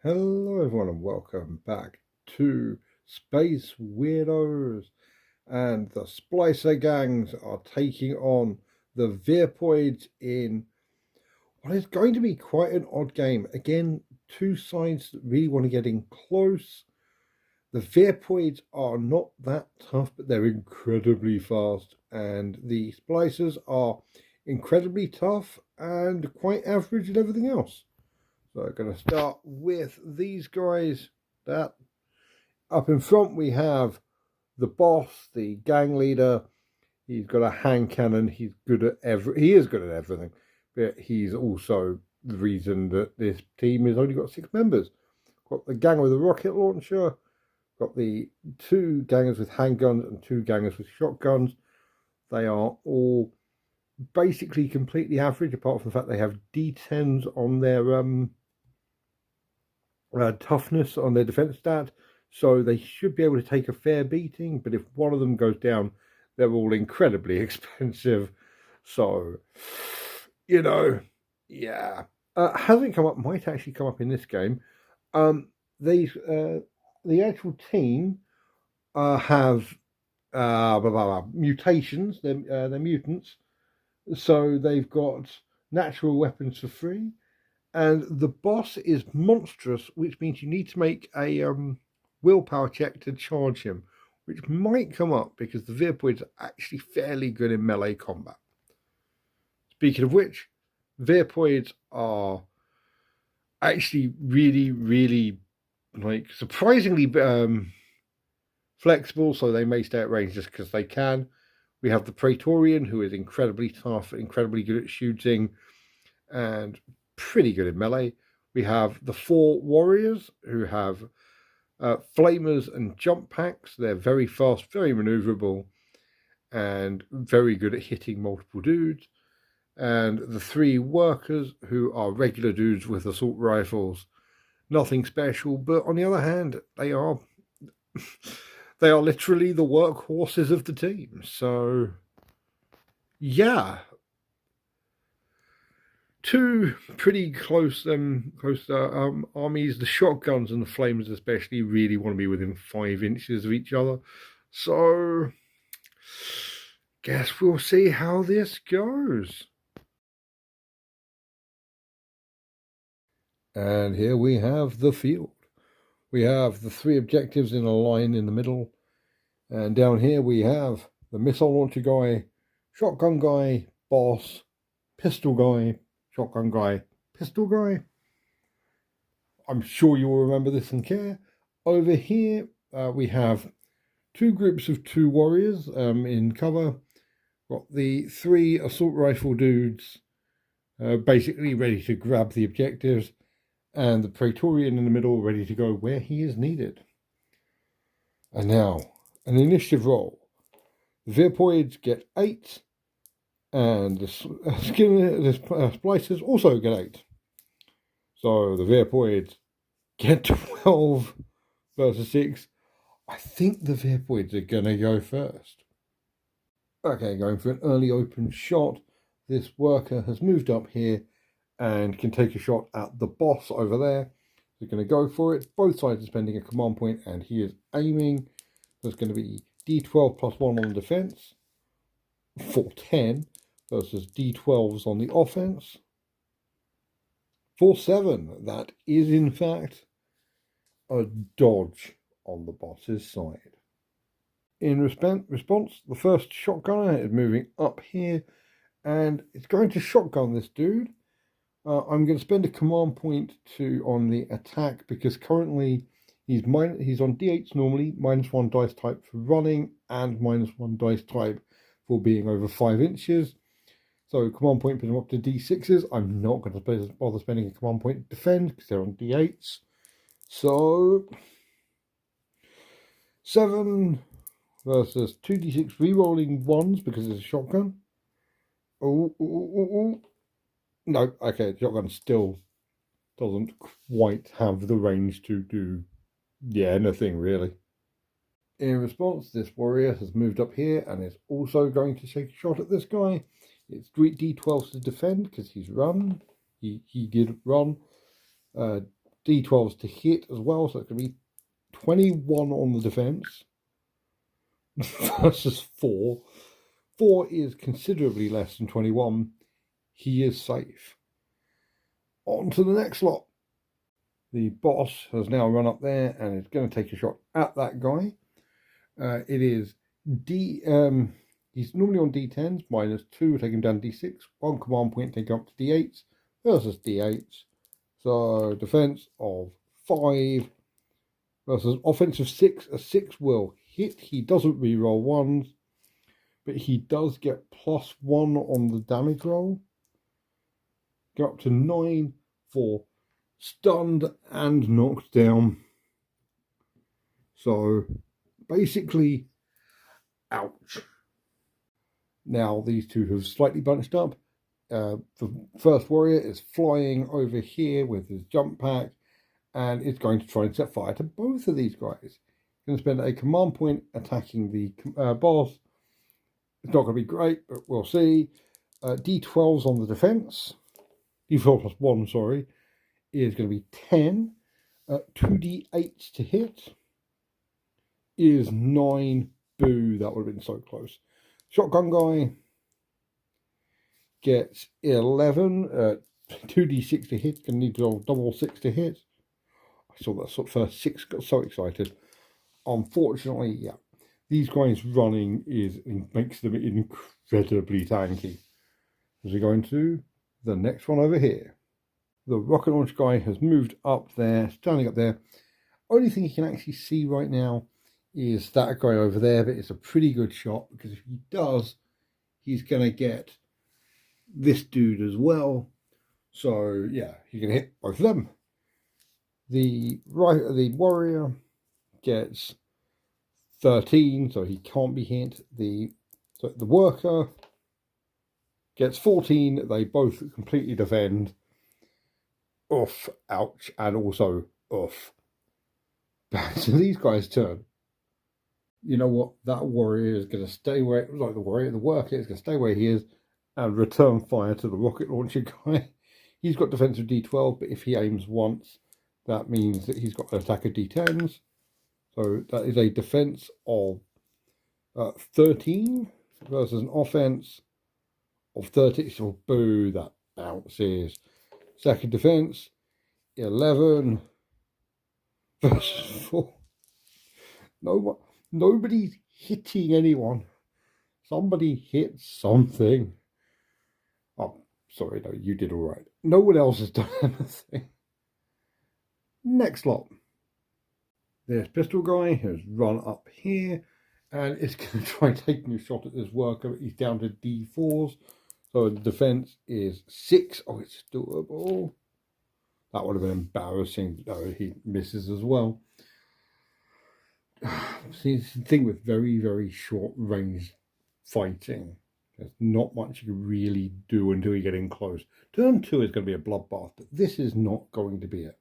Hello everyone and welcome back to Space Weirdos, and the Splicer gangs are taking on the Virpoids in what is going to be quite an odd game. Again, two sides that really want to get in close. The Virpoids are not that tough, but they're incredibly fast, and the Splicers are incredibly tough and quite average in everything else. So I'm going to start with these guys. That up in front we have the boss, the gang leader. He's got a hand cannon. He is good at everything, but he's also the reason that this team has only got 6 members. Got the gang with a rocket launcher. Got the 2 gangers with handguns and 2 gangers with shotguns. They are all basically completely average, apart from the fact they have D10s on their toughness on their defense stat, so they should be able to take a fair beating. But if one of them goes down, they're all incredibly expensive. So, yeah. Hasn't come up, might actually come up in this game. The actual team have mutations. They're mutants, so they've got natural weapons for free. And the boss is monstrous, which means you need to make a willpower check to charge him, which might come up because the Virpoids are actually fairly good in melee combat. Speaking of which, Virpoids are actually really surprisingly flexible, so they may stay at range just because they can. We have the Praetorian, who is incredibly tough, incredibly good at shooting, and pretty good in melee. We have the 4 warriors who have flamers and jump packs. They're very fast, very maneuverable, and very good at hitting multiple dudes. And the 3 workers who are regular dudes with assault rifles. Nothing special, but on the other hand, they are literally the workhorses of the team. So yeah, 2 pretty close armies. The shotguns and the flamers especially really want to be within 5 inches of each other. So guess we'll see how this goes. And here we have the field. We have the 3 objectives in a line in the middle. And down here we have the missile launcher guy, shotgun guy, boss, pistol guy, shotgun guy, pistol guy. I'm sure you will remember this and care. Over here, we have 2 groups of 2 warriors in cover. Got the 3 assault rifle dudes basically ready to grab the objectives, and the Praetorian in the middle ready to go where he is needed. And now, an initiative roll. The Virpoids get 8. And the Splicers also get 8. So the Virpoids get 12 versus 6. I think the Virpoids are going to go first. Okay, going for an early open shot. This worker has moved up here and can take a shot at the boss over there. They're going to go for it. Both sides are spending a command point, and he is aiming. There's going to be D12 plus 1 on defense for 10. Versus D12s on the offense. For 7. That is in fact a dodge on the boss's side. In response, the first shotgunner is moving up here, and it's going to shotgun this dude. I'm going to spend a command point on the attack, because currently he's on D8s normally, -1 dice type for running, and -1 dice type for being over 5 inches. So command point put them up to D6s. I'm not going to bother spending a command point to defend because they're on D8s. So 7 versus 2D6 re-rolling 1s because it's a shotgun. Oh. No, okay, the shotgun still doesn't quite have the range to do anything really. In response, this warrior has moved up here and is also going to take a shot at this guy. It's D12 to defend because he's run. He did run. D12s to hit as well, so it's going to be 21 on the defense versus 4. 4 is considerably less than 21. He is safe. On to the next lot. The boss has now run up there and is going to take a shot at that guy. It is he's normally on D10s, -2, take him down D6. 1 command point, take him up to D8s versus D8s. So defense of 5 versus offense of 6. A 6 will hit. He doesn't reroll ones, but he does get +1 on the damage roll. Go up to 9 for stunned and knocked down. So basically, ouch. Now these two have slightly bunched up. The first warrior is flying over here with his jump pack and is going to try and set fire to both of these guys. He's going to spend a command point attacking the boss. It's not going to be great, but we'll see. D12s on the defense. D12 +1, sorry, is going to be 10. 2D8s to hit is 9. Boo, that would have been so close. Shotgun guy gets 11. 2D6 to hit, going to need to roll double 6 to hit. I saw that sort of first 6, got so excited. Unfortunately, yeah, these guys running makes them incredibly tanky. As we go into the next one over here. The rocket launch guy has moved up there, standing up there. Only thing you can actually see right now is that guy over there, but it's a pretty good shot because if he does, he's going to get this dude as well. So yeah, he's going to hit both of them. The warrior gets 13, so he can't be hit. The worker gets 14. They both completely defend. Oof, ouch, and also oof. So these guys turn. You know what? That warrior is going to stay where, the worker is going to stay where he is and return fire to the rocket launcher guy. He's got defensive D12, but if he aims once, that means that he's got an attack of D10s. So that is a defense of 13 versus an offense of 30. So boo, that bounces. Second defense, 11 versus 4. Nobody's hitting anyone. Somebody hit something. Oh, sorry, no, you did all right. No one else has done anything. Next lot. This pistol guy has run up here and is going to try taking a shot at this worker. He's down to D4s. So the defense is 6. Oh, it's doable. That would have been embarrassing. No, he misses as well. See, it's the thing with very, very short range fighting. There's not much you can really do until you get in close. Turn 2 is going to be a bloodbath, but this is not going to be it.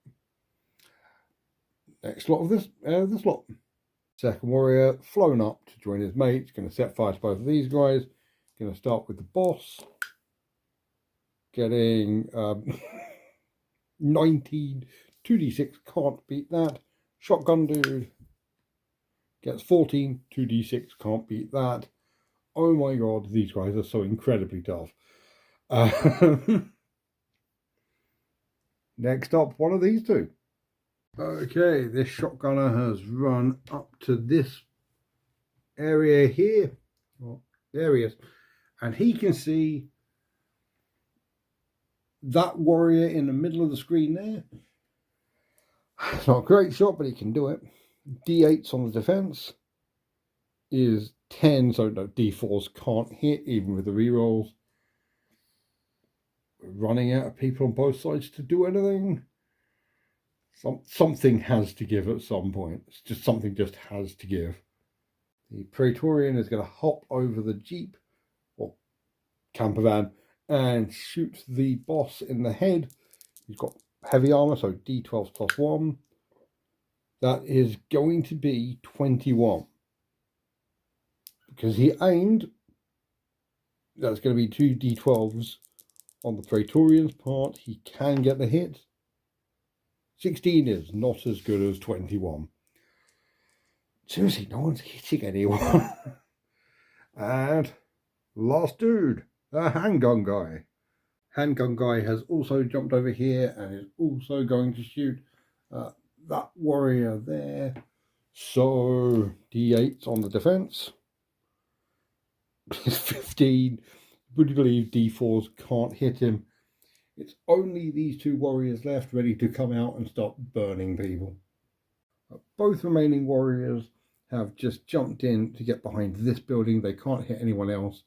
Next lot of this lot. Second warrior flown up to join his mates. Going to set fire to both of these guys. Going to start with the boss. Getting 19. 2d6, can't beat that. Shotgun dude gets 14. 2d6, can't beat that. Oh my god, these guys are so incredibly tough. Next up, one of these two. Okay, this shotgunner has run up to this area here. Well, there he is. And he can see that warrior in the middle of the screen there. It's not a great shot, but he can do it. D8s on the defense is 10, so no, D4s can't hit, even with the rerolls. We're running out of people on both sides to do anything. Something has to give at some point. It's just something just has to give. The Praetorian is going to hop over the Jeep or camper van and shoot the boss in the head. He's got heavy armor, so D12s +1. That is going to be 21. Because he aimed, that's going to be 2 D12s on the Praetorian's part. He can get the hit. 16 is not as good as 21. Seriously, no one's hitting anyone. And last dude, the handgun guy. Handgun guy has also jumped over here and is also going to shoot that warrior there. So D8s on the defense. 15. Would you believe D4s can't hit him? It's only these two warriors left ready to come out and start burning people. Both remaining warriors have just jumped in to get behind this building. They can't hit anyone else,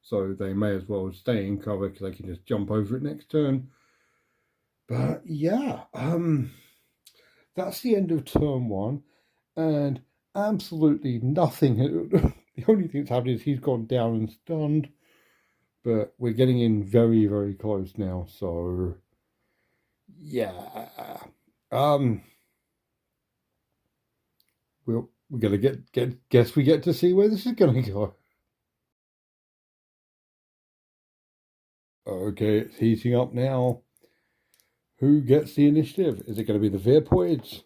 so they may as well stay in cover because they can just jump over it next turn. But yeah, that's the end of turn one, and absolutely nothing. The only thing that's happened is he's gone down and stunned, but we're getting in very, very close now. So yeah, we're gonna guess we get to see where this is gonna go. Okay, it's heating up now. Who gets the initiative? Is it going to be the Virpoids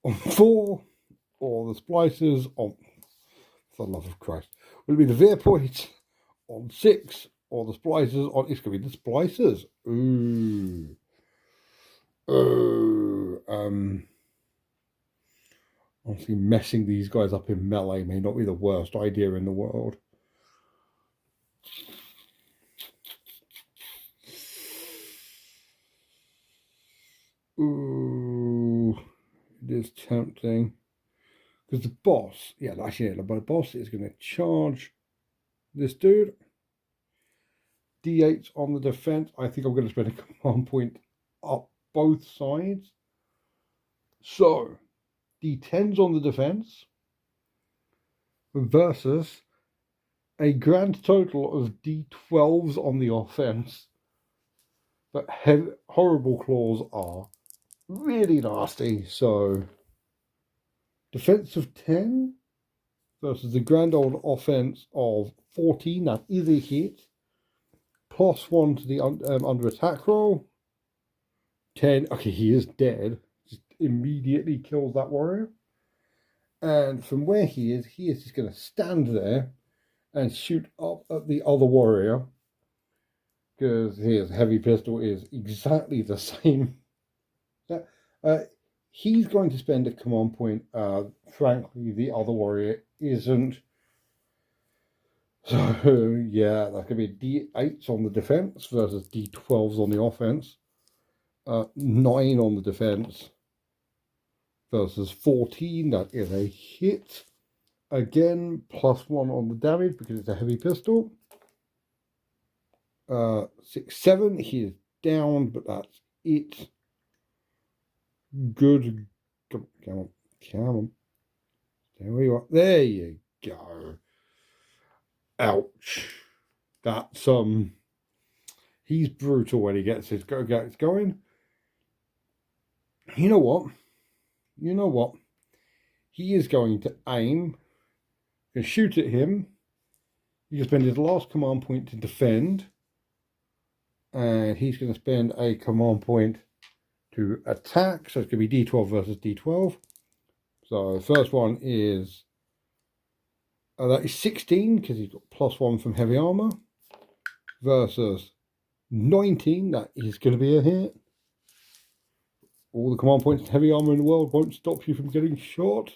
on 4 or the Splicers on, for the love of Christ, will it be the Virpoids on 6 or the Splicers on, it's going to be the Splicers. Ooh. Honestly, messing these guys up in melee may not be the worst idea in the world. Ooh, it is tempting. Because the boss, yeah, actually, the boss is going to charge this dude. D8 on the defense. I think I'm going to spend a command point up both sides. So, D10s on the defense versus a grand total of D12s on the offense. But horrible claws are really nasty. So, defense of 10 versus the grand old offense of 14. That is a hit. +1 to the under attack roll. 10. Okay, he is dead. Just immediately kills that warrior. And from where he is just going to stand there and shoot up at the other warrior. Because his heavy pistol is exactly the same. He's going to spend a command point. Frankly, the other warrior isn't. So, yeah, that's going to be D8s on the defense versus D12s on the offense. 9 on the defense versus 14. That is a hit. Again, +1 on the damage because it's a heavy pistol. 6, 7. He is down, but that's it. Good. Come on. There you are. There you go. Ouch. That's he's brutal when he gets his going. You know what? He is going to aim and shoot at him. He can spend his last command point to defend. And he's going to spend a command point to attack. So it's going to be D12 versus D12. So the first one is that is 16 because he's got +1 from heavy armor versus 19. That is going to be a hit. All the command points and heavy armor in the world won't stop you from getting shot.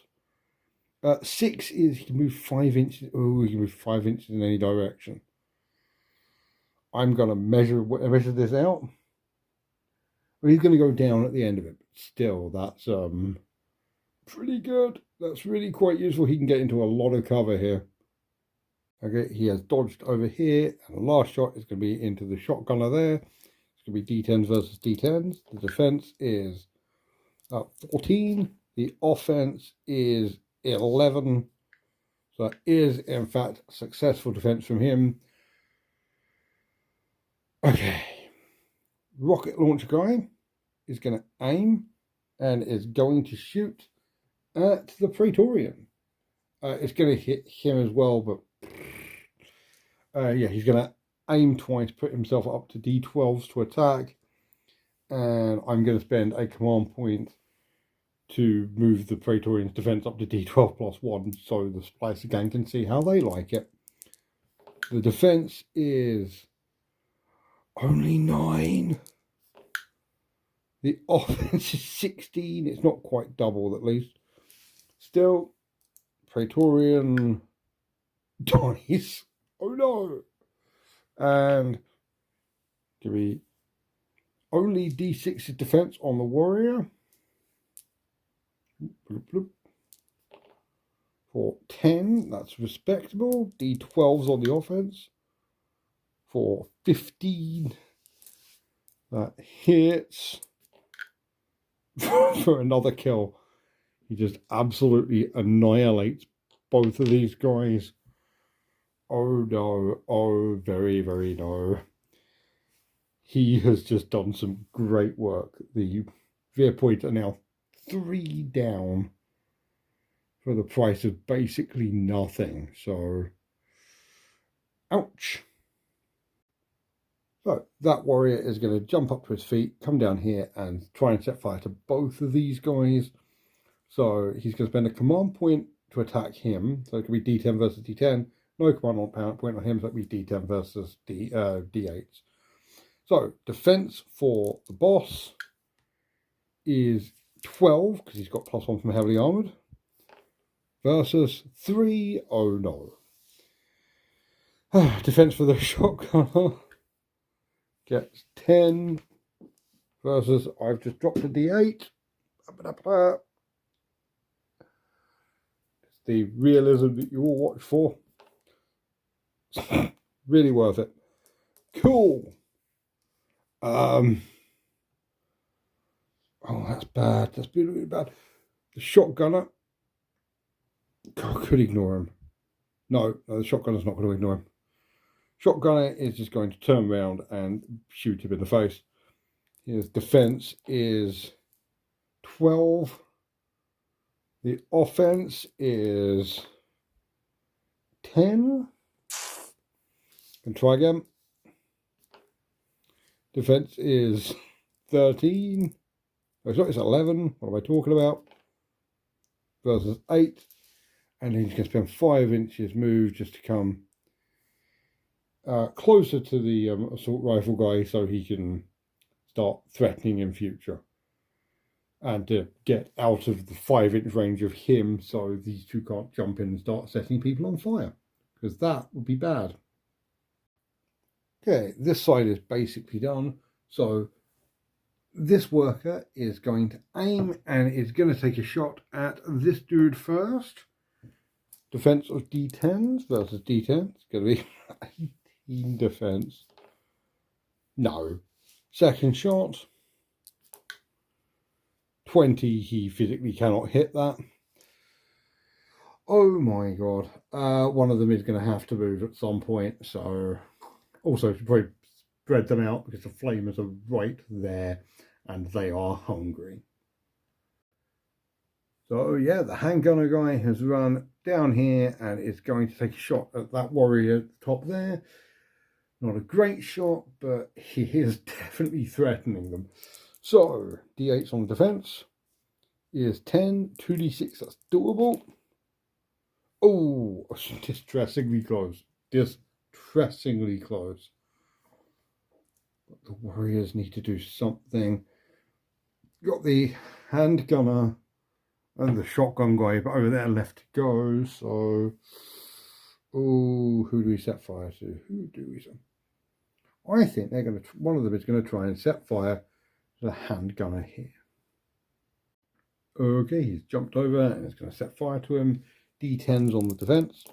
6 is he can move 5 inches. Oh, he can move 5 inches in any direction. I'm going to measure this out. Well, he's going to go down at the end of it. But still, that's pretty good. That's really quite useful. He can get into a lot of cover here. Okay, he has dodged over here. And the last shot is going to be into the shotgunner there. It's going to be D10s versus D10s. The defense is 14. The offense is 11. So that is, in fact, a successful defense from him. Okay. Rocket launcher guy is going to aim and is going to shoot at the Praetorian. It's going to hit him as well, but yeah, he's going to aim twice, put himself up to D12s to attack, And I'm going to spend a command point to move the Praetorian's defense up to D12 plus 1 so the Splicer gang can see how they like it. The defense is only 9. The offense is 16. It's not quite double, at least. Still, Praetorian dies. Oh no! And give me only D6 defense on the warrior. Bloop, bloop. For 10, that's respectable. D12s on the offense. For 15, that hits. For another kill. He just absolutely annihilates both of these guys. Oh no, oh very, very no. He has just done some great work. The Virpoid are now 3 down for the price of basically nothing. So, ouch. So that warrior is going to jump up to his feet, come down here and try and set fire to both of these guys. So he's going to spend a command point to attack him. So it could be D10 versus D10. No command point on him, so it would be D10 versus D8s. So defense for the boss is 12, because he's got +1 from heavily armored. Versus 3, oh no. Defense for the shotgunner gets 10 versus, I've just dropped a D8. It's the realism that you all watch for. Really worth it. Cool. Oh, that's bad. That's really bad. The shotgunner could ignore him. No, the shotgunner's not going to ignore him. Shotgunner is just going to turn around and shoot him in the face. His defense is 12. The offense is 10. Can try again. Defense is 13. Oh, sorry, it's 11. What am I talking about? Versus 8. And he's going to spend 5 inches move just to come closer to the assault rifle guy so he can start threatening in future. And to get out of the 5-inch range of him so these two can't jump in and start setting people on fire. Because that would be bad. Okay, this side is basically done. So this worker is going to aim and is going to take a shot at this dude first. Defense of D10s versus D10s. It's going to be 18 defense. No. Second shot. 20. He physically cannot hit that. Oh my god. One of them is going to have to move at some point. So also to probably spread them out because the flamers are right there and they are hungry. So yeah, the handgunner guy has run down here and is going to take a shot at that warrior at the top there. Not a great shot, but he is definitely threatening them. So D8s on defense is 10, 2d6, that's doable. Oh, distressingly close. Distressingly close. But the warriors need to do something. Got the handgunner and the shotgun guy over there left to go. So, oh, who do we set fire to? Who do we set? I think they're going to. One of them is going to try and set fire to the handgunner here. Okay, he's jumped over and it's going to set fire to him. D10s on the defense.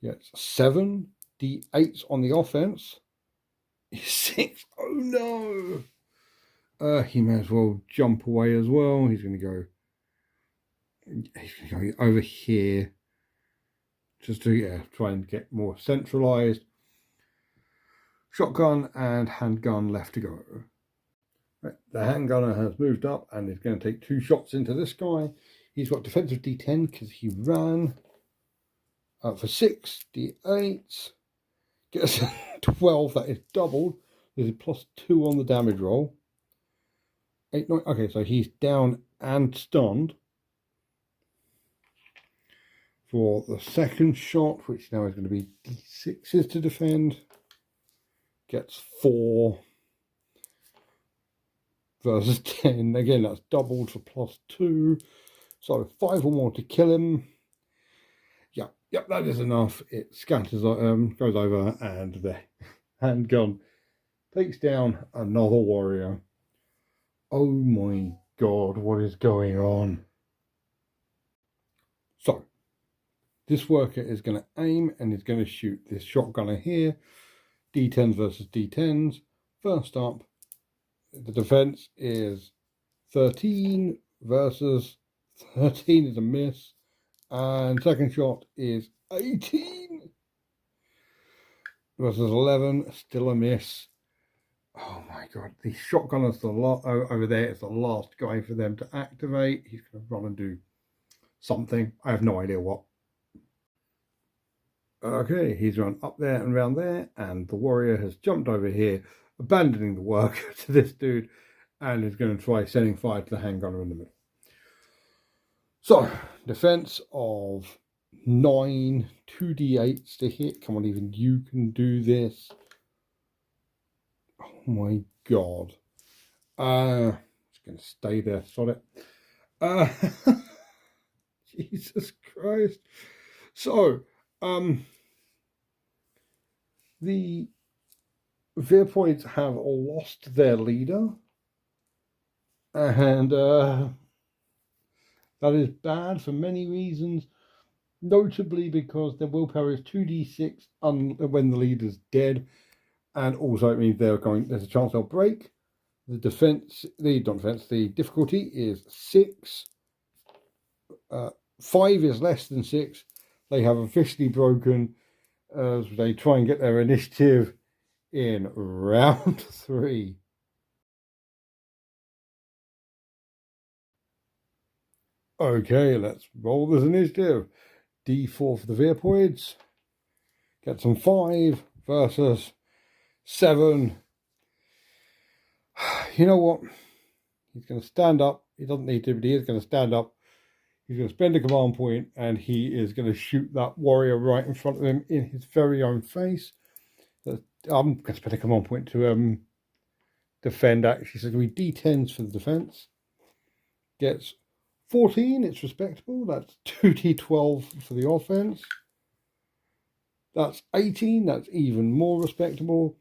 Gets 7. D8s on the offense. 6. Oh no! He may as well jump away as well. He's going to go. He's going to go over here, just to try and get more centralized. Shotgun and handgun left to go. Right, the handgunner has moved up and is going to take 2 shots into this guy. He's got defensive D10 because he ran for 6 D8s. Gets 12. That is doubled. There's a +2 on the damage roll. 8, 9. Okay, so he's down and stunned. For the second shot, which now is going to be D6s to defend, gets 4 versus 10. Again, that's doubled for +2. So 5 or more to kill him. Yep, that is enough. It scatters, goes over, and the handgun takes down another warrior. Oh my god, what is going on? So, this worker is going to aim and is going to shoot this shotgunner here. D10s versus D10s. First up, the defense is 13 versus 13 is a miss. And second shot is 18 versus 11, still a miss. Oh my god, the shotgunner's over there is the last guy for them to activate. He's going to run and do something. I have no idea what. Okay, he's run up there and around there, and the warrior has jumped over here, abandoning the work to this dude, and is going to try setting fire to the handgunner in the middle. So, defense of 9, 2d8s to hit. Come on, even you can do this. Oh my god. It's going to stay there, sod it. Jesus Christ. So, the Virpoids have lost their leader, and that is bad for many reasons, notably because their willpower is 2d6 when the leader's dead, and also it means there's a chance they'll break. The difficulty is 6. 5 is less than 6. They have officially broken as they try and get their initiative in round 3. Okay, let's roll this initiative. D4 for the Virpoids. Get some 5 versus 7. You know what? He's going to stand up. He doesn't need to, but he is going to stand up. He's going to spend a command point, and he is going to shoot that warrior right in front of him in his very own face. I'm going to spend a command point to defend, actually. So it's going to be D10s for the defense. Gets 14, it's respectable. That's 2d12 for the offense. That's 18, that's even more respectable.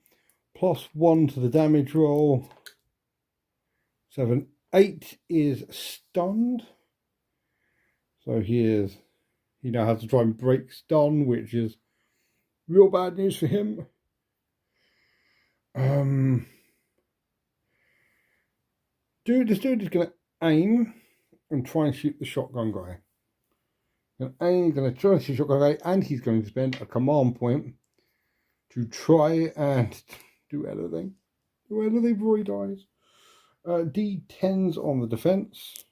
+1 to the damage roll. 7, 8 is stunned. So he now has to try and break stun, which is real bad news for him. This dude is going to aim and try and shoot the shotgun guy. He's going to try and shoot the shotgun guy, and he's going to spend a command point to try and do anything. Do anything before he dies. D10s on the defense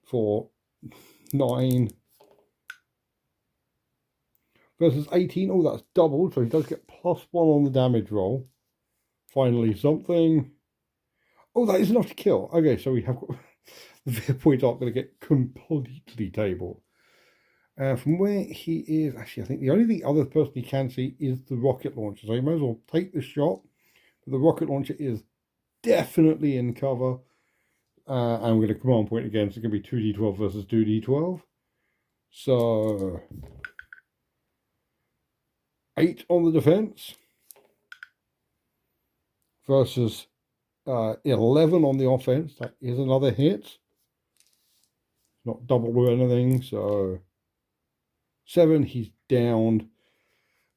for 9 versus 18. Oh, that's doubled, so he does get +1 on the damage roll. Finally, something. Oh, that is enough to kill. Okay, so we have got the Virpoids aren't going to get completely tabled. From where he is, actually, I think the only other person he can see is the rocket launcher. So he might as well take the shot. But the rocket launcher is definitely in cover. And we're going to command point again. So it's going to be 2d12 versus 2d12. So 8 on the defense versus 11 on the offense. That is another hit. Not double or anything. So 7, he's downed.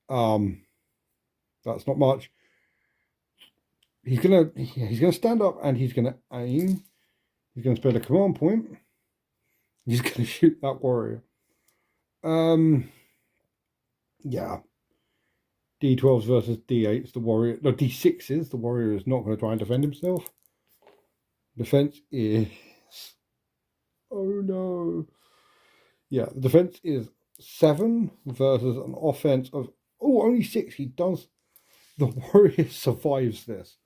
That's not much. He's gonna stand up and he's gonna aim. He's gonna spend a command point. He's gonna shoot that warrior. Yeah. D12s versus D8s. The warrior, no, D6s. The warrior is not going to try and defend himself. Defense is. Oh no. Yeah, the defense is 7 versus an offense of. Oh, only 6. He does. the warrior survives this,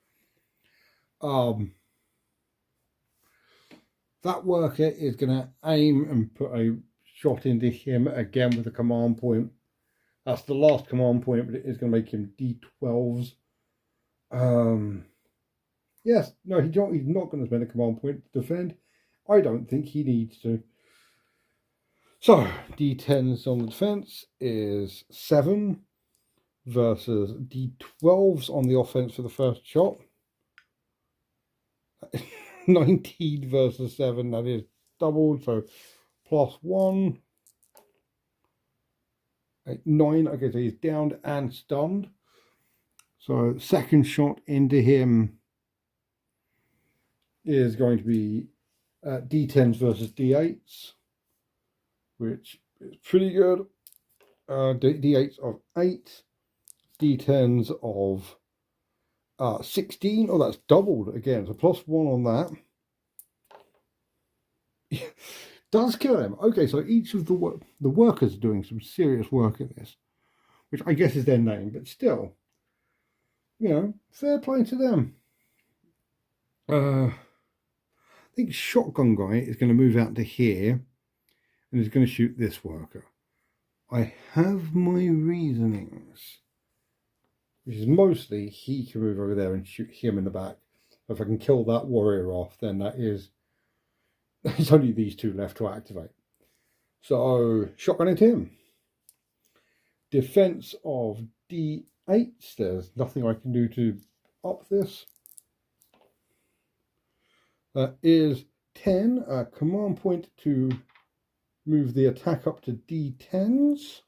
that worker is going to aim and put a shot into him again with a command point. That's the last command point, but it is going to make him D12s. Yes, no, he's not going to spend a command point to defend. I don't think he needs to. So, D10s on the defense is 7 versus D12s on the offense for the first shot. 19 versus 7, that is doubled, so +1. 9, okay, so he's downed and stunned. So second shot into him is going to be D10s versus D8s, which is pretty good. D8s of 8, D10s of 16. Oh, that's doubled again, so +1 on that. Does kill him. Okay, so each of the workers are doing some serious work in this, which I guess is their name, but still, you know, fair play to them. I think Shotgun Guy is going to move out to here and is going to shoot this worker. I have my reasonings, which is mostly he can move over there and shoot him in the back. If I can kill that warrior off, then there's only these two left to activate. So shotgun into him. Defense of D8s. There's nothing I can do to up this. That is 10. Command point to move the attack up to D10s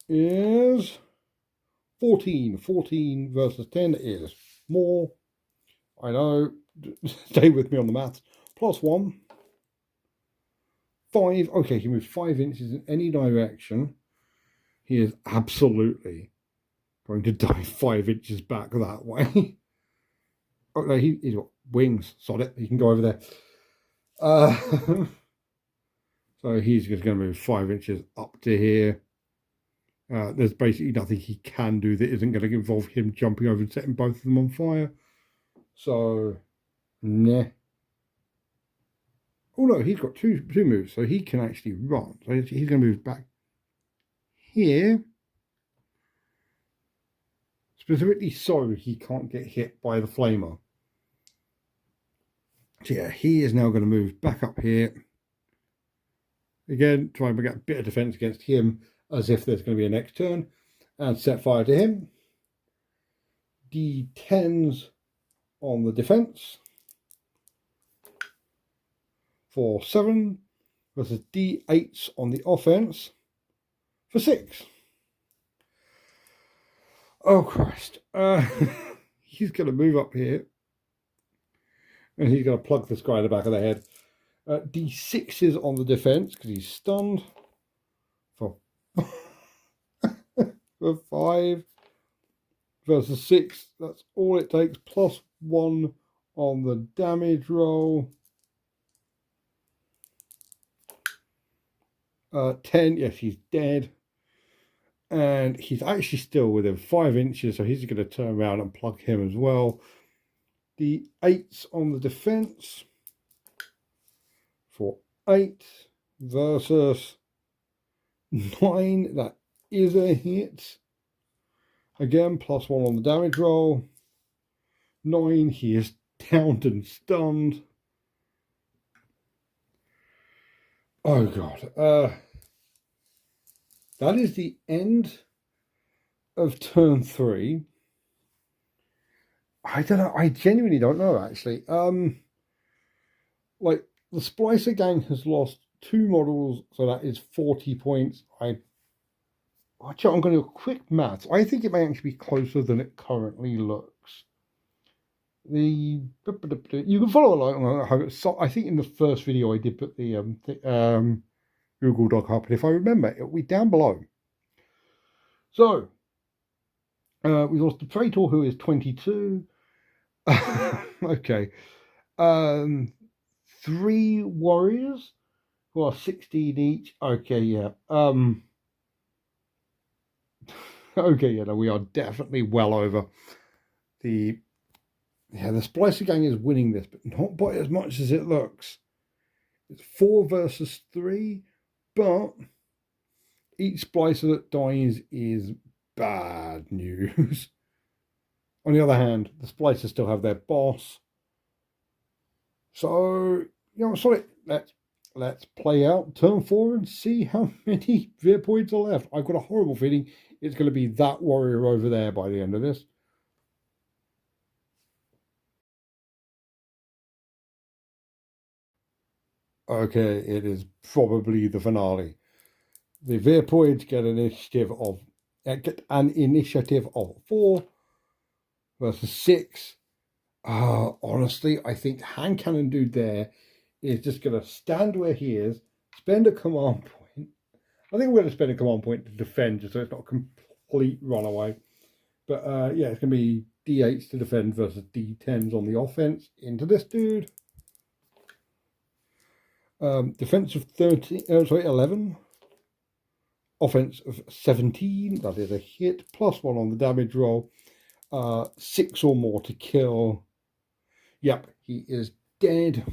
is 14. 14 versus 10 is more. I know. Stay with me on the maths. +1. 5. Okay, he moves 5 inches in any direction. He is absolutely going to die 5 inches back that way. Oh no, he's got wings. Sod it. He can go over there. So he's just going to move 5 inches up to here. There's basically nothing he can do that isn't going to involve him jumping over and setting both of them on fire. So, nah. Oh no, he's got two moves, so he can actually run. So he's going to move back here. Specifically so he can't get hit by the flamer. So yeah, he is now going to move back up here. Again, try and get a bit of defense against him as if there's going to be a next turn. And set fire to him. D10s on the defense. For 7 versus D8s on the offense for 6. Oh Christ. He's going to move up here and he's going to plug this guy in the back of the head. D6s on the defense because he's stunned for, for 5 versus 6. That's all it takes. +1 on the damage roll. 10, yes, he's dead. And he's actually still within 5 inches, so he's going to turn around and plug him as well. The 8s on the defense for 8 versus 9. That is a hit. Again, +1 on the damage roll. 9, he is downed and stunned. Oh God. That is the end of turn 3. I don't know. I genuinely don't know, actually. Like, the Splicer gang has lost 2 models, so that is 40 points. I'm going to do a quick maths. I think it may actually be closer than it currently looks. You can follow along. So I think in the first video I did put the Google Doc up, and if I remember, it'll be down below. So we lost the Praetor, who is 22. Okay. 3 warriors who are 16 each. Okay, yeah. Okay, yeah, no, we are definitely well over. The Splicer gang is winning this, but not by as much as it looks. It's 4 versus 3, but each Splicer that dies is bad news. On the other hand, the Splicers still have their boss. So, sorry, let's play out turn 4 and see how many Virpoids are left. I've got a horrible feeling it's going to be that warrior over there by the end of this. Okay, it is probably the finale. The Virpoids get an initiative of 4 versus 6. Honestly, I think hand cannon dude there is just going to stand where he is, spend a command point. I think we're going to spend a command point to defend, just so it's not a complete runaway. But yeah, it's going to be D8s to defend versus D10s on the offense into this dude. Defense of 11. Offense of 17. That is a hit. +1 on the damage roll. 6 or more to kill. Yep, he is dead.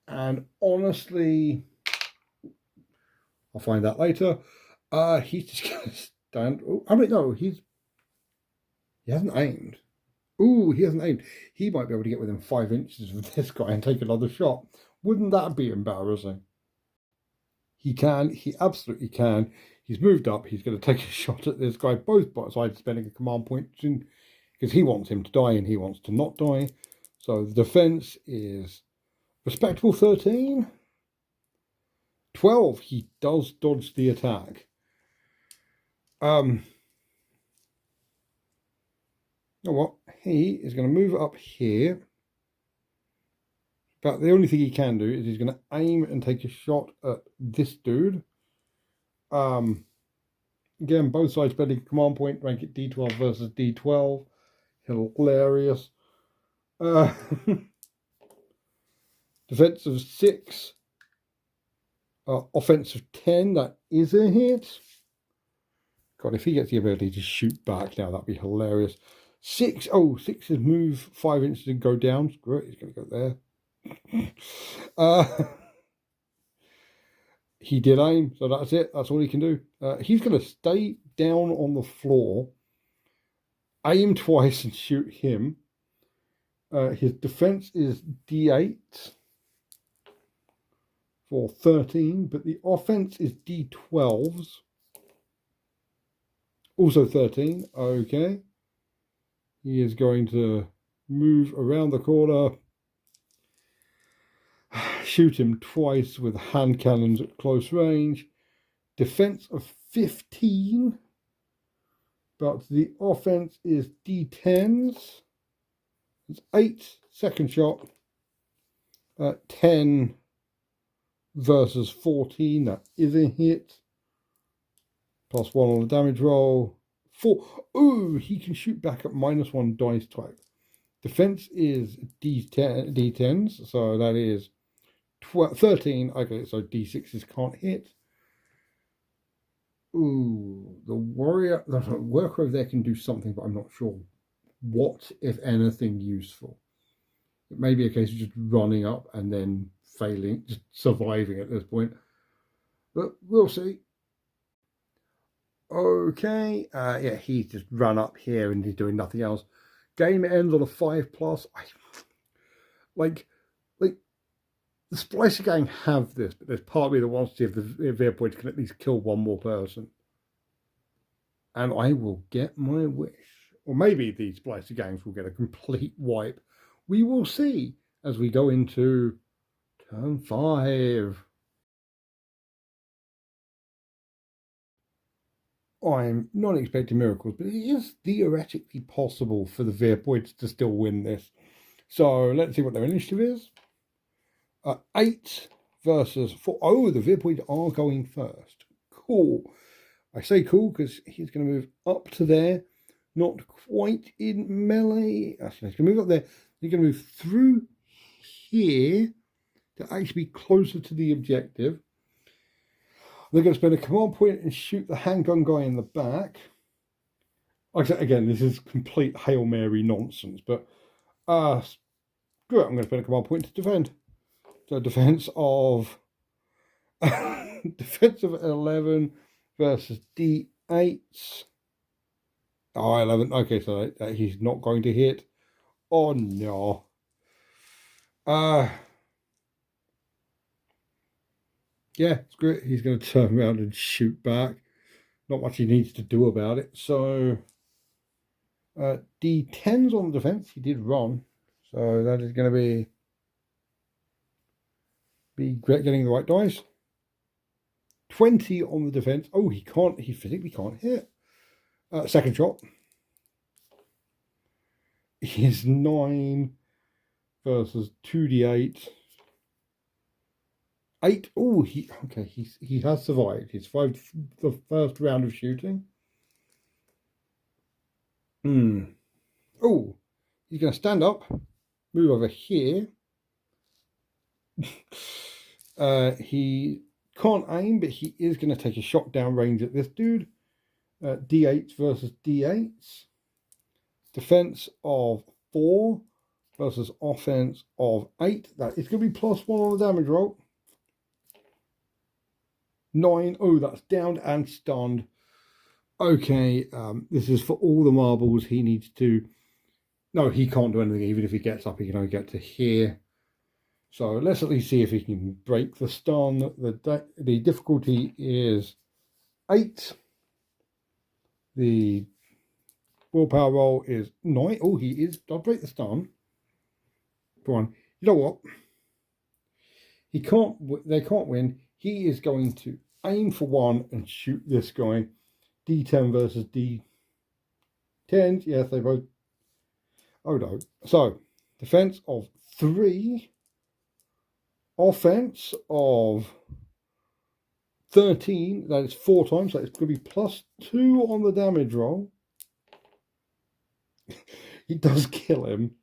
And honestly, I'll find that later. He's just going to stand. Oh, I mean, no, he hasn't aimed. Ooh, he hasn't aimed. He might be able to get within 5 inches of this guy and take another shot. Wouldn't that be embarrassing? He can. He absolutely can. He's moved up. He's going to take a shot at this guy. Both sides spending a command point because he wants him to die and he wants to not die. So the defense is respectable 13. 12. He does dodge the attack. You know what? He is going to move up here. But the only thing he can do is he's going to aim and take a shot at this dude. Again, both sides spending a command point, rank it D12 versus D12. Hilarious. Defense of 6. Offense of 10. That is a hit. God, if he gets the ability to shoot back now, that'd be hilarious. 6. Oh, 6 is move 5 inches and go down. Screw it, he's going to go there. He did aim, so that's it. That's all he can do. He's going to stay down on the floor, aim twice and shoot him. His defense is D8 for 13, but the offense is D12s. Also 13. Okay. He is going to move around the corner, shoot him twice with hand cannons at close range. Defense of 15, but the offense is D10s. It's 8, second shot. 10 versus 14, that is a hit. +1 on the damage roll. 4. Ooh, he can shoot back at -1 dice type. Defense is D10s, so that is 13. Okay, so D6s can't hit. Ooh, the warrior, the worker over there can do something, but I'm not sure what, if anything, useful. It may be a case of just running up and then failing, just surviving at this point. But we'll see. Okay, yeah, he's just run up here and he's doing nothing else. Game ends on a 5+. Like the Splicer gang have this, but there's part of me that wants to see if the Virpoid can at least kill one more person. And I will get my wish. Or maybe the Splicer gangs will get a complete wipe. We will see as we go into turn 5. I'm not expecting miracles, but it is theoretically possible for the Virpoids to still win this. So let's see what their initiative is. 8 versus 4. Oh, the Virpoids are going first. Cool. I say cool because he's going to move up to there. Not quite in melee. Actually, he's going to move up there. He's going to move through here to actually be closer to the objective. They're going to spend a command point and shoot the handgun guy in the back. Like I said, again, this is complete Hail Mary nonsense, but screw it, I'm going to spend a command point to defend. So defense of defense of 11 versus D8s. Oh, 11. Okay, so he's not going to hit. Oh no. Yeah, screw it. He's going to turn around and shoot back. Not much he needs to do about it. So D10s on the defense. He did run. So that is going to be getting the right dice. 20 on the defense. Oh, he physically can't hit. Second shot is 9 versus 2d8. 8. Oh, he has survived. He's survived the first round of shooting. Oh, he's going to stand up, move over here. He can't aim, but he is going to take a shot down range at this dude. D8 versus D8s. Defense of 4 versus offense of 8. That is going to be +1 on the damage roll. 9. Oh, that's downed and stunned. Okay, this is for all the marbles. He needs to... No, he can't do anything. Even if he gets up, he can only get to here. So let's at least see if he can break the stun. The difficulty is 8. The willpower roll is 9. Oh, I'll break the stun. Go on. You know what? They can't win. He is going to aim for 1 and shoot this guy. D10 versus D10s. Yes, they both. Oh no. So, defense of 3. Offense of 13. That is 4 times. So it's going to be +2 on the damage roll. He does kill him,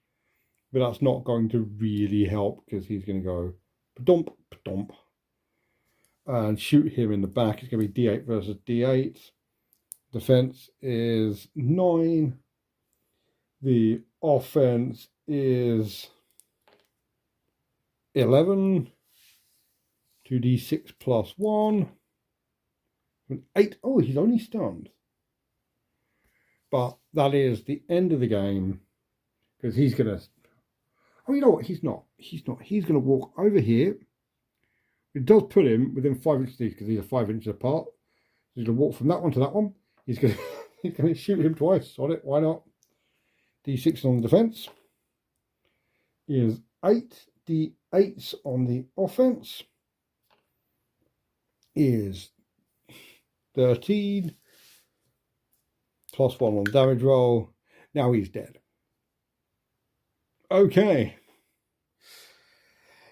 but that's not going to really help because he's going to go pa-dump, pa-dump, and shoot him in the back. It's going to be D8 versus D8. Defense is 9. The offense is 11. 2d6 +1. 8. Oh, he's only stunned. But that is the end of the game because he's going to... Oh, you know what? He's not. He's going to walk over here. It does put him within 5 inches because these are 5 inches apart. So he's going to walk from that one to that one. He's going to shoot him twice on it. Why not? D6 on the defense is 8. D8s on the offense is 13. +1 on the damage roll. Now he's dead. Okay.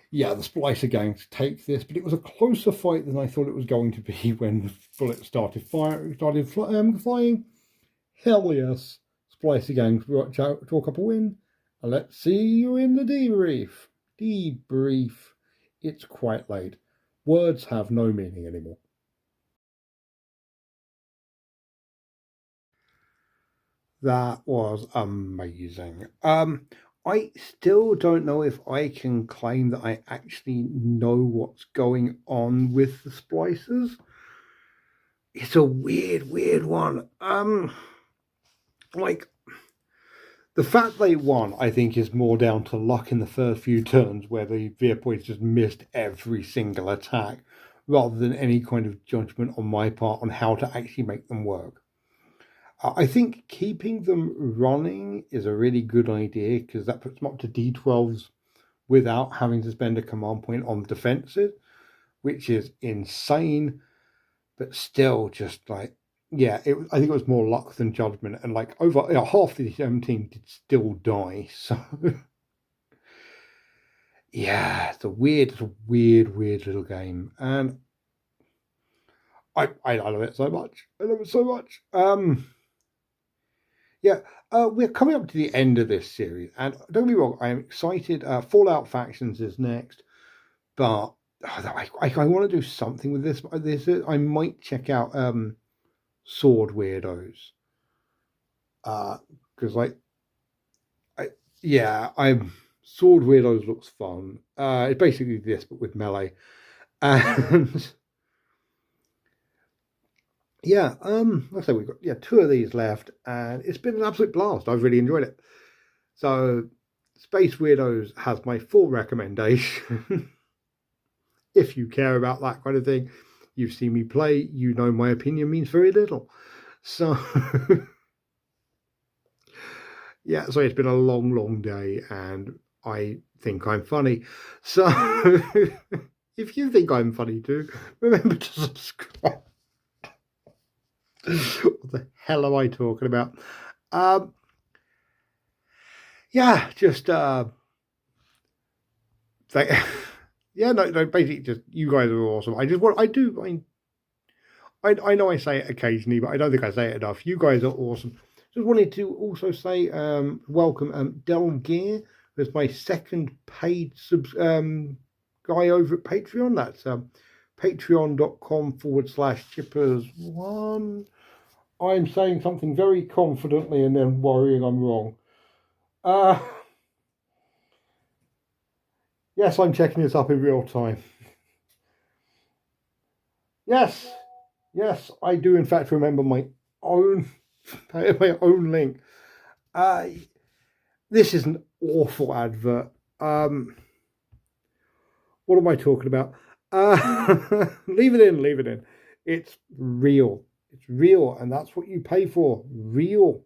Yeah, the Splicer gangs take this, but it was a closer fight than I thought it was going to be when the bullets started flying. Hell yes, Splicer gangs talk up a win. And let's see you in the debrief. Debrief. It's quite late. Words have no meaning anymore. That was amazing. I still don't know if I can claim that I actually know what's going on with the splicers. It's a weird one. Like, the fact they won, I think, is more down to luck in the first few turns where the Virpoids just missed every single attack, rather than any kind of judgment on my part on how to actually make them work. I think keeping them running is a really good idea because that puts them up to D12s without having to spend a command point on defenses, which is insane, but still just like, yeah, I think it was more luck than judgment, and like over half the team did still die. So yeah, it's a weird little game, and I love it so much. I love it so much. Yeah, we're coming up to the end of this series, and don't get me wrong, I am excited. Fallout Factions is next, but I want to do something with this. I might check out Sword Weirdos. Because I'm Sword Weirdos looks fun. It's basically this but with melee. And yeah, like I say, we've got 2 of these left, and it's been an absolute blast. I've really enjoyed it. So Space Weirdos has my full recommendation. If you care about that kind of thing, you've seen me play, you know my opinion means very little. So yeah, so it's been a long day, and I think I'm funny. So if you think I'm funny too, remember to subscribe. What the hell am I talking about? Yeah, just yeah, no, basically just you guys are awesome. I know I say it occasionally, but I don't think I say it enough. You guys are awesome. Just wanted to also say welcome Del Gear, who's my second paid guy over at Patreon. That's patreon.com/chippers1. I'm saying something very confidently and then worrying I'm wrong. Yes, I'm checking this up in real time. Yes, I do in fact remember my own link. This is an awful advert. What am I talking about? Leave it in. It's real, and that's what you pay for. Real.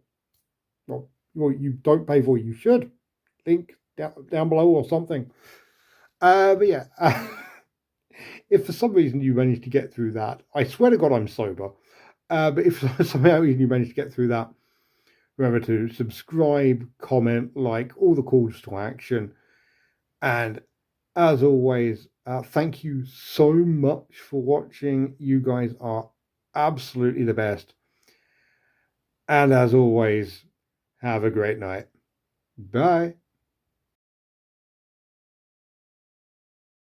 Well, you don't pay for, you should. Link down below or something. But yeah, if for some reason you manage to get through that, I swear to God I'm sober. But if for some reason you manage to get through that, remember to subscribe, comment, like, all the calls to action. And as always, thank you so much for watching. You guys are absolutely the best. And as always, have a great night. Bye.